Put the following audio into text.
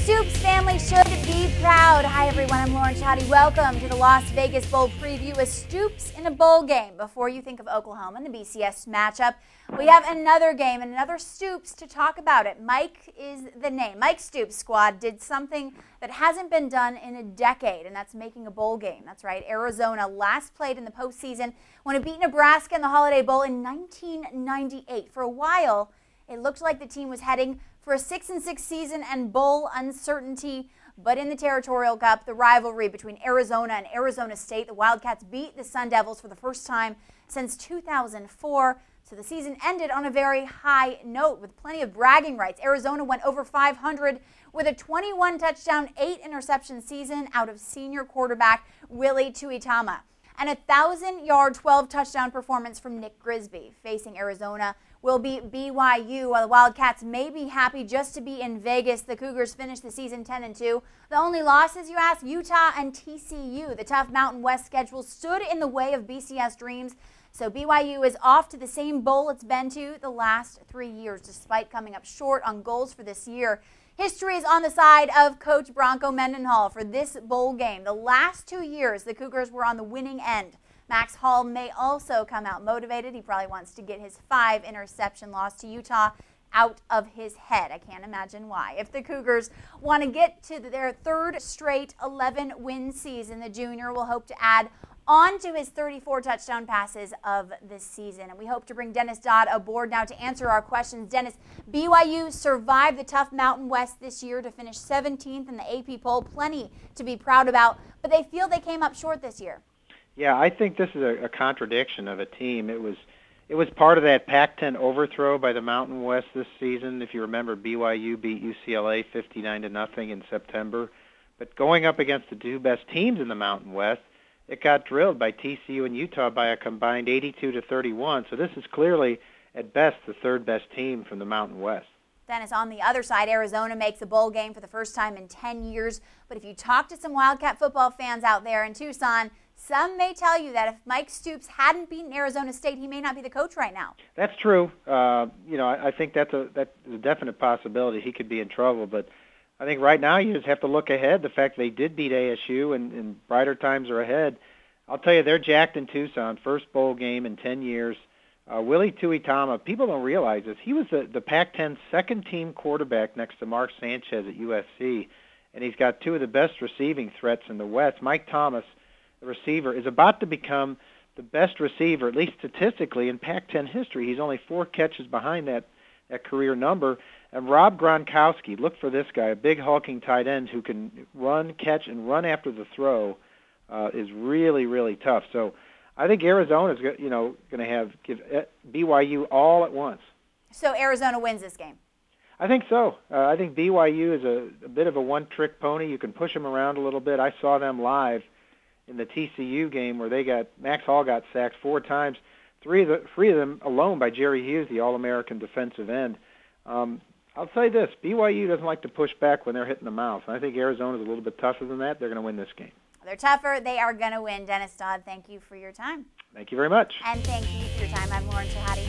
Stoops family should be proud. Hi everyone, I'm Shehadi. Welcome to the Las Vegas Bowl preview. A Stoops in a bowl game. Before you think of Oklahoma and the BCS matchup, we have another game and another Stoops to talk about it. Mike is the name. Mike Stoops' squad did something that hasn't been done in a decade, and that's making a bowl game. That's right. Arizona last played in the postseason when it beat Nebraska in the Holiday Bowl in 1998. For a while, it looked like the team was heading for a 6-6 season and bowl uncertainty. But in the Territorial Cup, the rivalry between Arizona and Arizona State, the Wildcats beat the Sun Devils for the first time since 2004. So the season ended on a very high note with plenty of bragging rights. Arizona went over 500 with a 21 touchdown, 8 interception season out of senior quarterback Willie Tuitama. And a 1,000-yard, 12-touchdown performance from Nick Grisby. Facing Arizona will be BYU. While the Wildcats may be happy just to be in Vegas, the Cougars finished the season 10-2. The only losses, you ask, Utah and TCU. The tough Mountain West schedule stood in the way of BCS dreams. So BYU is off to the same bowl it's been to the last 3 years, despite coming up short on goals for this year. History is on the side of Coach Bronco Mendenhall for this bowl game. The last 2 years, the Cougars were on the winning end. Max Hall may also come out motivated. He probably wants to get his 5-interception loss to Utah out of his head. I can't imagine why. If the Cougars want to get to their third straight 11-win season, the junior will hope to add on to his 34 touchdown passes of the season. And we hope to bring Dennis Dodd aboard now to answer our questions. Dennis, BYU survived the tough Mountain West this year to finish 17th in the AP poll. Plenty to be proud about, but they feel they came up short this year. Yeah, I think this is a contradiction of a team. It was part of that Pac-10 overthrow by the Mountain West this season. If you remember, BYU beat UCLA 59-0 in September. But going up against the two best teams in the Mountain West, it got drilled by TCU and Utah by a combined 82-31. So this is clearly, at best, the third best team from the Mountain West. Dennis, on the other side, Arizona makes a bowl game for the first time in 10 years. But if you talk to some Wildcat football fans out there in Tucson, some may tell you that if Mike Stoops hadn't beaten Arizona State, he may not be the coach right now. That's true. I think that's a definite possibility. He could be in trouble. But I think right now you just have to look ahead. The fact they did beat ASU and brighter times are ahead. I'll tell you, they're jacked in Tucson. First bowl game in 10 years. Willie Tuitama, people don't realize this. He was the Pac-10 second-team quarterback next to Mark Sanchez at USC, and he's got two of the best receiving threats in the West. Mike Thomas, the receiver, is about to become the best receiver, at least statistically, in Pac-10 history. He's only 4 catches behind that career number. And Rob Gronkowski, look for this guy, a big hulking tight end who can run, catch, and run after the throw, is really, really tough. So I think Arizona's going to give BYU all at once. So Arizona wins this game? I think so. I think BYU is a bit of a one-trick pony. You can push them around a little bit. I saw them live in the TCU game where Max Hall got sacked 4 times, three of them alone by Jerry Hughes, the All-American defensive end. I'll say this, BYU doesn't like to push back when they're hitting the mouth. I think Arizona's a little bit tougher than that. They're going to win this game. They're tougher. They are going to win. Dennis Dodd, thank you for your time. Thank you very much. And thank you for your time. I'm Shehadi.